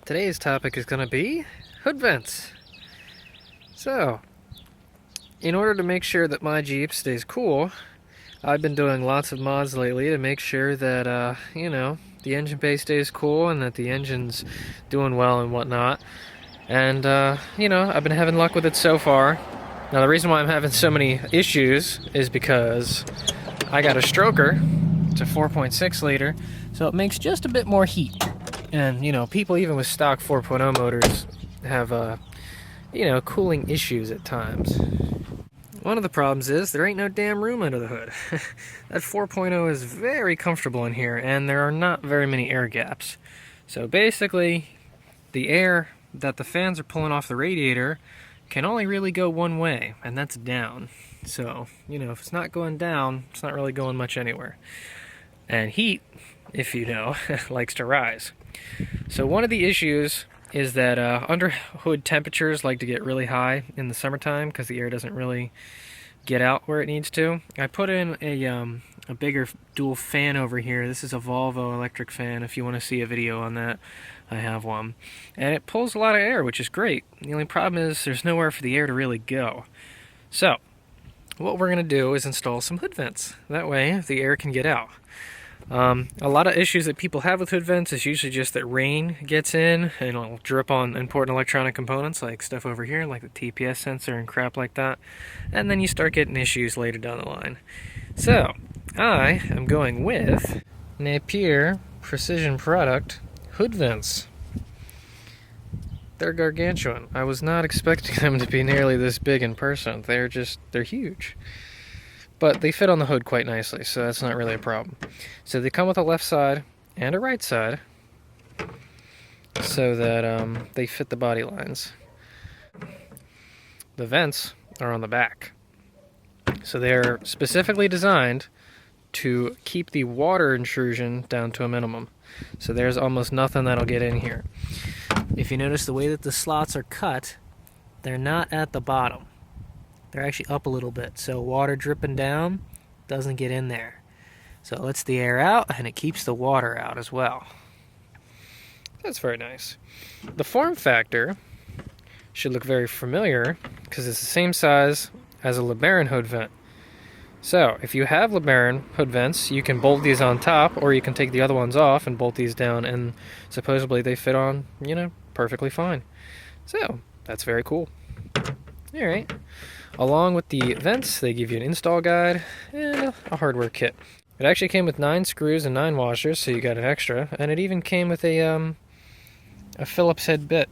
Today's topic is going to be hood vents. So, in order to make sure that my Jeep stays cool, I've been doing lots of mods lately to make sure that, the engine bay stays cool and that the engine's doing well and whatnot. And, I've been having luck with it so far. Now, the reason why I'm having so many issues is because I got a stroker. It's a 4.6 liter, so it makes just a bit more heat. And, people even with stock 4.0 motors have, cooling issues at times. One of the problems is there ain't no damn room under the hood. That 4.0 is very comfortable in here, and there are not very many air gaps. So basically, the air that the fans are pulling off the radiator can only really go one way, and that's down. So, if it's not going down, it's not really going much anywhere. And heat, if you know, likes to rise. So one of the issues is that under hood temperatures like to get really high in the summertime because the air doesn't really get out where it needs to. I put in a bigger dual fan over here. This is a Volvo electric fan. If you want to see a video on that, I have one. And it pulls a lot of air, which is great. The only problem is there's nowhere for the air to really go. So what we're going to do is install some hood vents. That way the air can get out. A lot of issues that people have with hood vents is usually just that rain gets in and it'll drip on important electronic components like stuff over here, like the TPS sensor and crap like that. And then you start getting issues later down the line. So, I am going with Napier Precision Product hood vents. They're gargantuan. I was not expecting them to be nearly this big in person. They're huge. But they fit on the hood quite nicely, so that's not really a problem. So they come with a left side and a right side so that they fit the body lines. The vents are on the back. So they're specifically designed to keep the water intrusion down to a minimum. So there's almost nothing that'll get in here. If you notice the way that the slots are cut, they're not at the bottom. They're actually up a little bit, so water dripping down doesn't get in there. So it lets the air out, and it keeps the water out as well. That's very nice. The form factor should look very familiar, because it's the same size as a LeBaron hood vent. So, if you have LeBaron hood vents, you can bolt these on top, or you can take the other ones off and bolt these down, and supposedly they fit on, perfectly fine. So, that's very cool. Alright. Along with the vents, they give you an install guide and a hardware kit. It actually came with 9 screws and 9 washers, so you got an extra. And it even came with a Phillips head bit.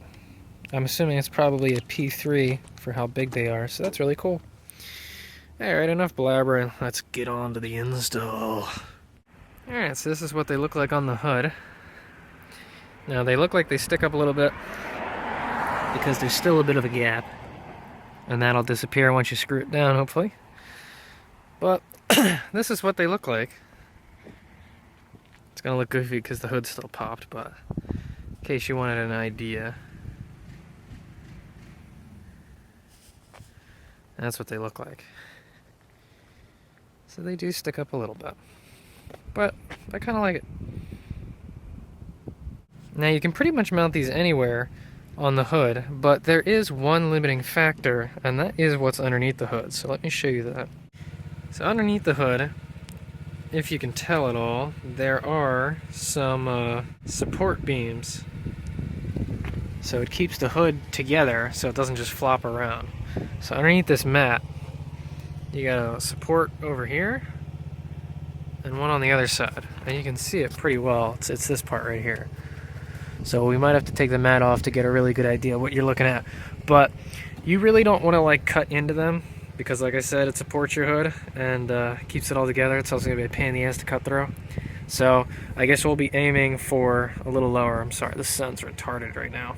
I'm assuming it's probably a P3 for how big they are, so that's really cool. Alright, enough blabbering. Let's get on to the install. Alright, so this is what they look like on the hood. Now, they look like they stick up a little bit because there's still a bit of a gap. And that'll disappear once you screw it down, hopefully. But this is what they look like. It's gonna look goofy because the hood's still popped, but in case you wanted an idea, that's what they look like. So they do stick up a little bit, but I kind of like it. Now you can pretty much mount these anywhere on the hood, but there is one limiting factor, and that is what's underneath the hood. So let me show you that. So underneath the hood, if you can tell at all, there are some support beams. So it keeps the hood together so it doesn't just flop around. So underneath this mat, you got a support over here and one on the other side. And you can see it pretty well. It's this part right here. So we might have to take the mat off to get a really good idea of what you're looking at. But you really don't want to cut into them because, like I said, it supports your hood and keeps it all together. It's also going to be a pain in the ass to cut through. So I guess we'll be aiming for a little lower. I'm sorry, the sun's retarded right now.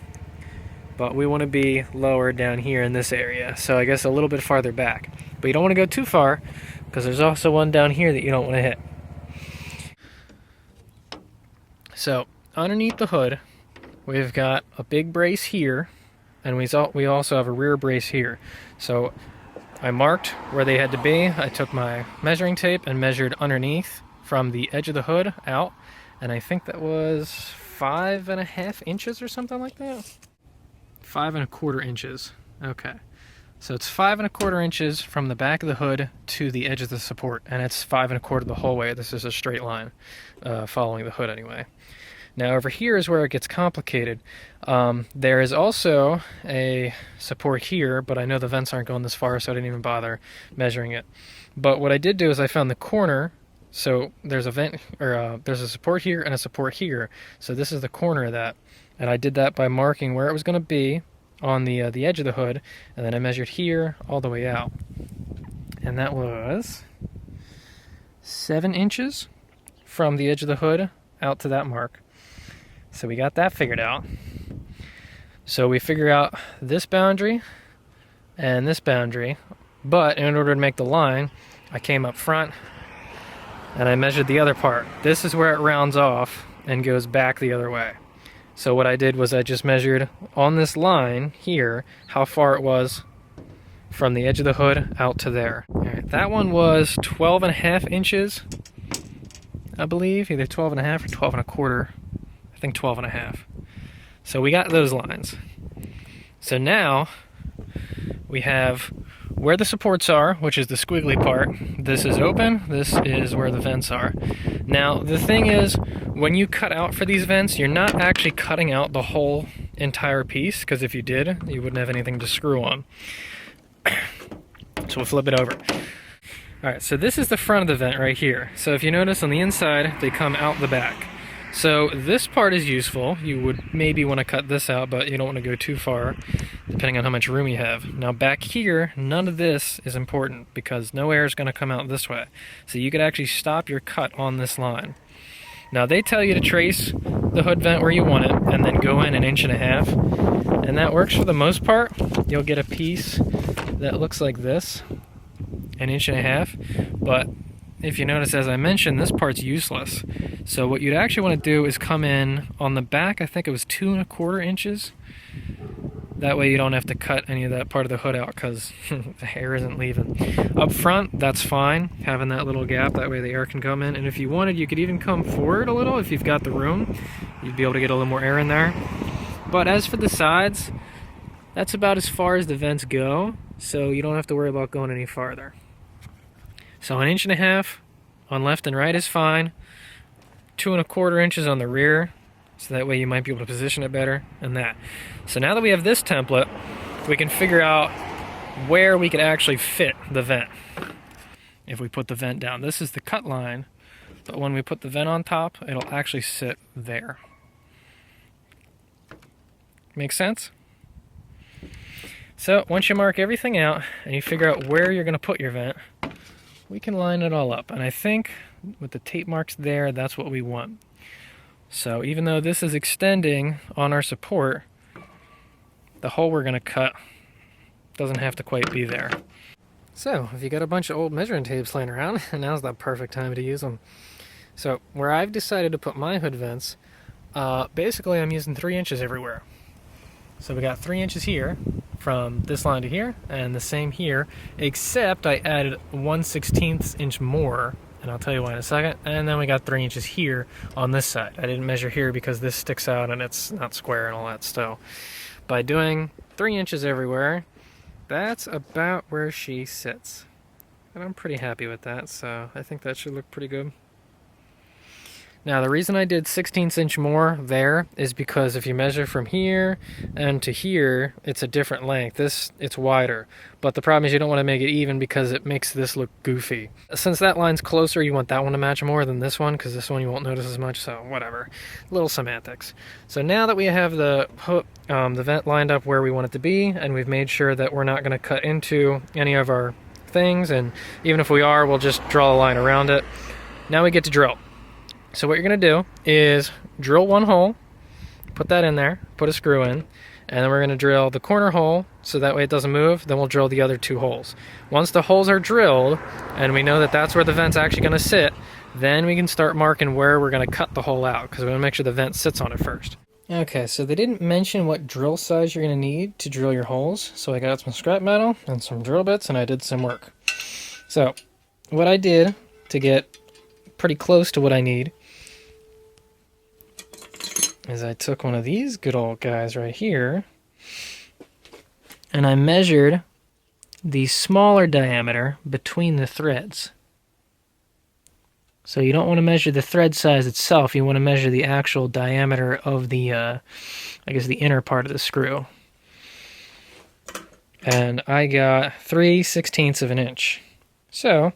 But we want to be lower down here in this area. So I guess a little bit farther back. But you don't want to go too far because there's also one down here that you don't want to hit. So underneath the hood, we've got a big brace here, and we also have a rear brace here. So I marked where they had to be. I took my measuring tape and measured underneath from the edge of the hood out, and I think that was 5.5 inches or something like that. 5.25 inches. Okay. So it's 5.25 inches from the back of the hood to the edge of the support, and it's 5.25 the whole way. This is a straight line, following the hood anyway. Now over here is where it gets complicated. There is also a support here, but I know the vents aren't going this far, so I didn't even bother measuring it. But what I did do is I found the corner. So there's a vent, or there's a support here and a support here. So this is the corner of that, and I did that by marking where it was going to be on the edge of the hood, and then I measured here all the way out, and that was 7 inches from the edge of the hood out to that mark. So we got that figured out. So we figure out this boundary and this boundary, but in order to make the line, I came up front and I measured the other part. This is where it rounds off and goes back the other way. So what I did was I just measured on this line here how far it was from the edge of the hood out to there. All right, that one was 12.5 inches, I believe, either 12.5 or 12.25. I think 12.5. So we got those lines. So now we have where the supports are, which is the squiggly part. This is open, this is where the vents are. Now the thing is, when you cut out for these vents, you're not actually cutting out the whole entire piece, because if you did, you wouldn't have anything to screw on. So we'll flip it over. Alright, so this is the front of the vent right here. So if you notice on the inside, they come out the back. So this part is useful. You would maybe want to cut this out, but you don't want to go too far, depending on how much room you have. Now back here, none of this is important because no air is going to come out this way. So you could actually stop your cut on this line. Now they tell you to trace the hood vent where you want it and then go in 1.5 inches. And that works for the most part. You'll get a piece that looks like this, 1.5 inches. But if you notice, as I mentioned, this part's useless. So what you'd actually want to do is come in on the back, I think it was 2.25 inches. That way you don't have to cut any of that part of the hood out because the air isn't leaving. Up front, that's fine, having that little gap, that way the air can come in. And if you wanted, you could even come forward a little if you've got the room. You'd be able to get a little more air in there. But as for the sides, that's about as far as the vents go, so you don't have to worry about going any farther. So 1.5 inches on left and right is fine. 2.25 inches on the rear, so that way you might be able to position it better, and that. So now that we have this template, we can figure out where we could actually fit the vent. If we put the vent down, this is the cut line, but when we put the vent on top, it'll actually sit there. Make sense? So once you mark everything out and you figure out where you're going to put your vent, we can line it all up. And I think with the tape marks there, that's what we want. So even though this is extending on our support, the hole we're going to cut doesn't have to quite be there. So if you got a bunch of old measuring tapes laying around, now's the perfect time to use them. So where I've decided to put my hood vents, basically I'm using 3 inches everywhere. So we got 3 inches here from this line to here, and the same here, except I added 1/16 inch more, and I'll tell you why in a second. And then we got 3 inches here on this side. I didn't measure here because this sticks out and it's not square and all that stuff. By doing 3 inches everywhere, that's about where she sits. And I'm pretty happy with that, so I think that should look pretty good. Now the reason I did 1/16 inch more there is because if you measure from here and to here, it's a different length. It's wider, but the problem is you don't want to make it even because it makes this look goofy. Since that line's closer, you want that one to match more than this one because this one you won't notice as much, so whatever. Little semantics. So now that we have the vent lined up where we want it to be, and we've made sure that we're not going to cut into any of our things, and even if we are, we'll just draw a line around it. Now we get to drill. So what you're going to do is drill one hole, put that in there, put a screw in, and then we're going to drill the corner hole so that way it doesn't move. Then we'll drill the other 2 holes. Once the holes are drilled and we know that that's where the vent's actually going to sit, then we can start marking where we're going to cut the hole out because we want to make sure the vent sits on it first. Okay, so they didn't mention what drill size you're going to need to drill your holes. So I got some scrap metal and some drill bits and I did some work. So what I did to get pretty close to what I need is I took one of these good old guys right here, and I measured the smaller diameter between the threads. So you don't want to measure the thread size itself, you want to measure the actual diameter of the, I guess the inner part of the screw. And I got 3/16 of an inch. So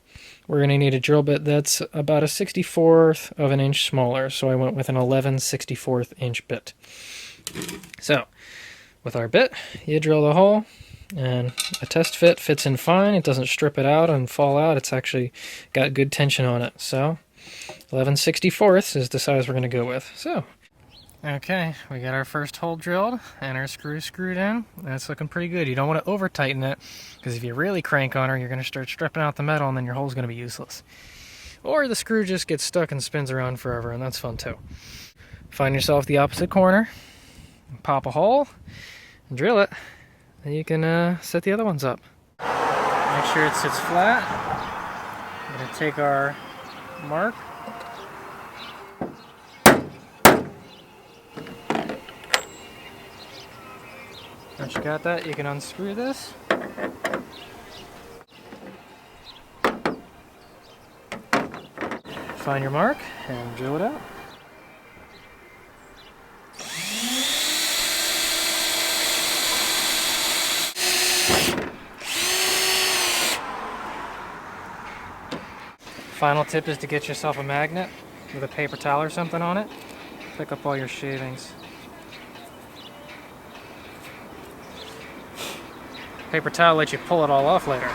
we're going to need a drill bit that's about a 1/64 of an inch smaller, so I went with an 11/64 inch bit. So with our bit, you drill the hole, and a test fit fits in fine. It doesn't strip it out and fall out. It's actually got good tension on it. So 11/64 is the size we're going to go with. So, okay, we got our first hole drilled and our screw screwed in. That's looking pretty good. You don't want to over tighten it, because if you really crank on her, you're going to start stripping out the metal, and then your hole's going to be useless. Or the screw just gets stuck and spins around forever, and that's fun too. Find yourself the opposite corner, pop a hole, and drill it. And you can set the other ones up. Make sure it sits flat. We're going to take our mark. Once you got that, you can unscrew this. Find your mark and drill it out. Final tip is to get yourself a magnet with a paper towel or something on it. Pick up all your shavings. Paper towel lets you pull it all off later.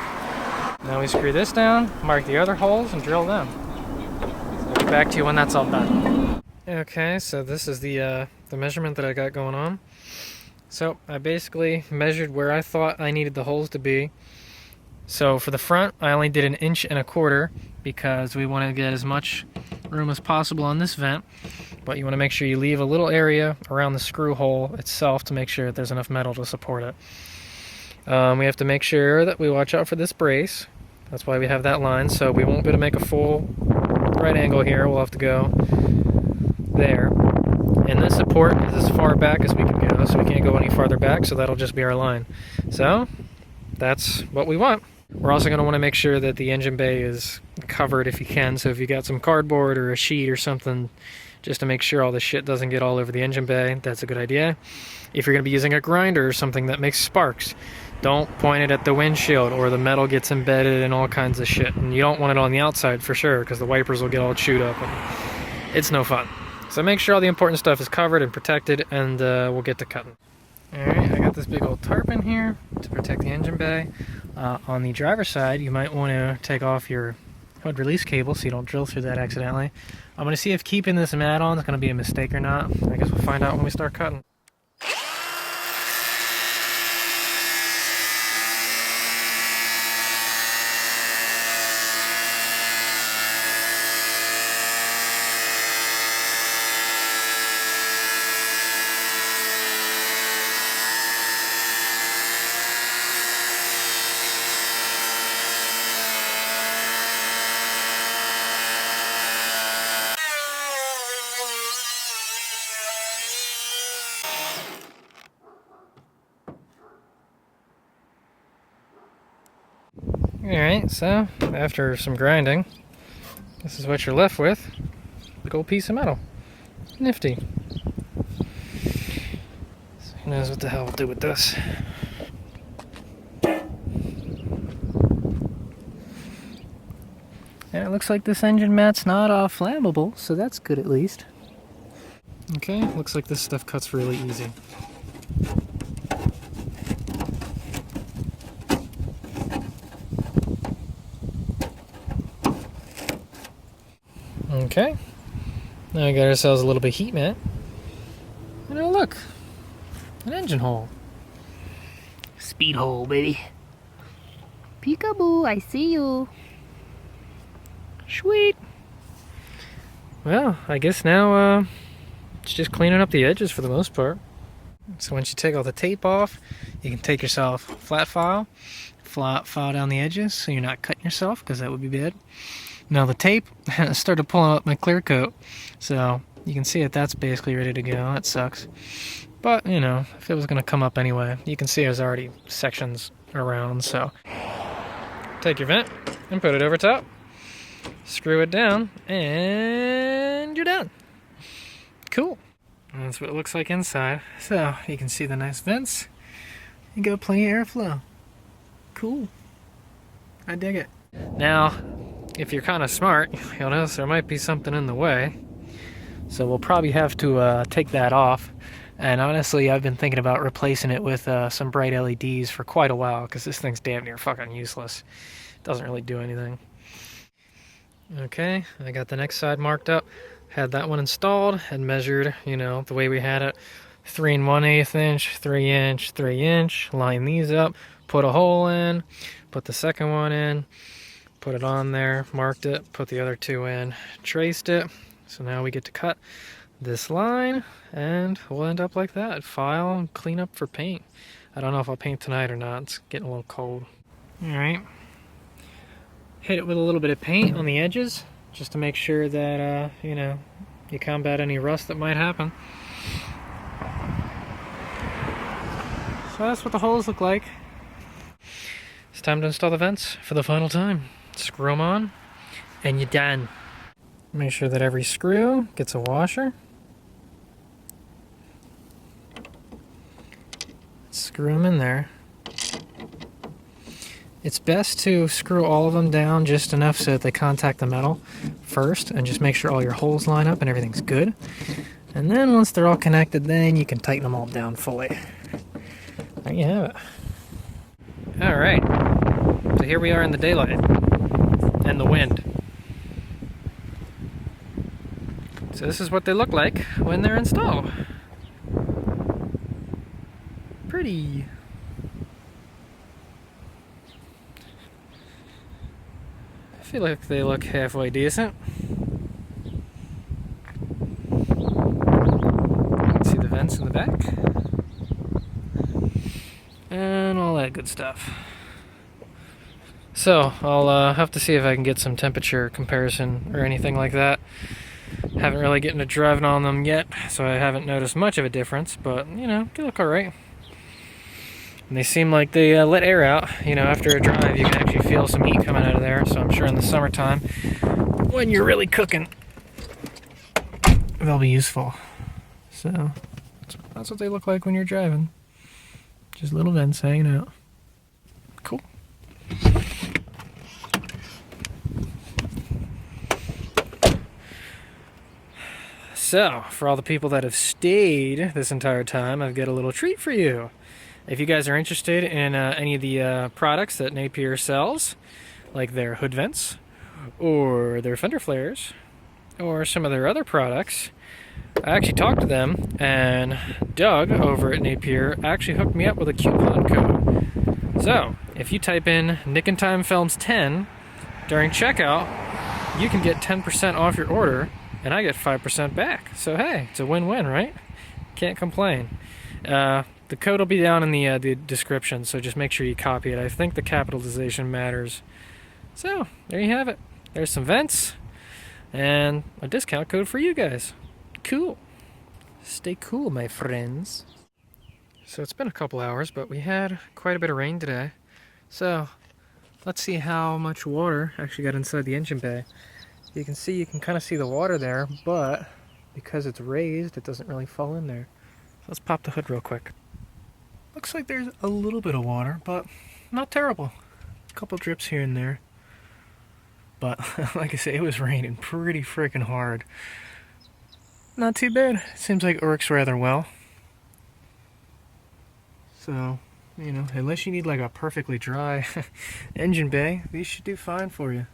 Now we screw this down, mark the other holes, and drill them. So I'll get back to you when that's all done. Okay, so this is the measurement that I got going on. So I basically measured where I thought I needed the holes to be. So for the front, I only did 1.25 inches because we want to get as much room as possible on this vent, but you want to make sure you leave a little area around the screw hole itself to make sure that there's enough metal to support it. We have to make sure that we watch out for this brace. That's why we have that line, so we won't be able to make a full right angle here. We'll have to go there. And this support is as far back as we can go, so we can't go any farther back, so that'll just be our line. So that's what we want. We're also going to want to make sure that the engine bay is covered if you can, so if you got some cardboard or a sheet or something, just to make sure all the shit doesn't get all over the engine bay, that's a good idea. If you're going to be using a grinder or something that makes sparks, don't point it at the windshield or the metal gets embedded in all kinds of shit. And you don't want it on the outside for sure, because the wipers will get all chewed up and it's no fun. So make sure all the important stuff is covered and protected, and we'll get to cutting. Alright, I got this big old tarp in here to protect the engine bay. On the driver's side, you might want to take off your hood release cable so you don't drill through that accidentally. I'm going to see if keeping this mat on is going to be a mistake or not. I guess we'll find out when we start cutting. Alright, so after some grinding, this is what you're left with. Big old piece of metal. Nifty. So who knows what the hell we'll do with this. And it looks like this engine mat's not flammable, so that's good at least. Okay, looks like this stuff cuts really easy. Okay, now we got ourselves a little bit of heat mat. And oh look, an engine hole. Speed hole, baby. Peekaboo, I see you. Sweet. Well, I guess now it's just cleaning up the edges for the most part. So once you take all the tape off, you can take yourself a flat file down the edges so you're not cutting yourself, because that would be bad. Now the tape started pulling up my clear coat, so You can see that's basically ready to go. That sucks. But, you know, if it was going to come up anyway, you can see there's already sections around, so. Take your vent and put it over top. Screw it down, and you're done. Cool. And that's what it looks like inside. So, you can see the nice vents. You got plenty of airflow. Cool. I dig it. Now, if you're kind of smart, you'll notice there might be something in the way. So we'll probably have to take that off. And honestly, I've been thinking about replacing it with some bright LEDs for quite a while, because this thing's damn near fucking useless. It doesn't really do anything. Okay, I got the next side marked up. Had that one installed and measured, you know, the way we had it. 3 1/8 inch, 3 inch, 3 inch. Line these up, put a hole in, put the second one in, put it on there, marked it, put the other 2 in, traced it. So now we get to cut this line, and we'll end up like that. File and clean up for paint. I don't know if I'll paint tonight or not. It's getting a little cold. Alright. Hit it with a little bit of paint on the edges, just to make sure that, you know, you combat any rust that might happen. So that's what the holes look like. It's time to install the vents for the final time. Screw them on, and you're done. Make sure that every screw gets a washer. Screw them in there. It's best to screw all of them down just enough so that they contact the metal first, and just make sure all your holes line up and everything's good. And then once they're all connected, then you can tighten them all down fully. There you have it. Alright, so here we are in the daylight and the wind. So this is what they look like when they're installed. Pretty. I feel like they look halfway decent. See the vents in the back. And all that good stuff. So, I'll have to see if I can get some temperature comparison or anything like that. Haven't really gotten to driving on them yet, so I haven't noticed much of a difference, but, you know, they look alright. And they seem like they let air out. You know, after a drive, you can actually feel some heat coming out of there, so I'm sure in the summertime, when you're really cooking, they'll be useful. So, that's what they look like when you're driving. Just little vents hanging out. Cool. So, for all the people that have stayed this entire time, I've got a little treat for you. If you guys are interested in any of the products that Napier sells, like their hood vents, or their fender flares, or some of their other products, I actually talked to them, and Doug over at Napier actually hooked me up with a coupon code. So, if you type in Nick and Time Films 10 during checkout, you can get 10% off your order, and I get 5% back. So hey, it's a win-win, right? Can't complain. The code will be down in the description, so just make sure you copy it. I think the capitalization matters. So, there you have it. There's some vents, and a discount code for you guys. Cool. Stay cool, my friends. So it's been a couple hours, but we had quite a bit of rain today. So, let's see how much water actually got inside the engine bay. You can see, you can kind of see the water there, but because it's raised, it doesn't really fall in there. So let's pop the hood real quick. Looks like there's a little bit of water, but not terrible. A couple drips here and there. But, like I say, it was raining pretty freaking hard. Not too bad. Seems like it works rather well. So, you know, unless you need like a perfectly dry engine bay, these should do fine for you.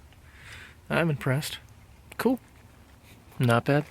I'm impressed. Cool. Not bad.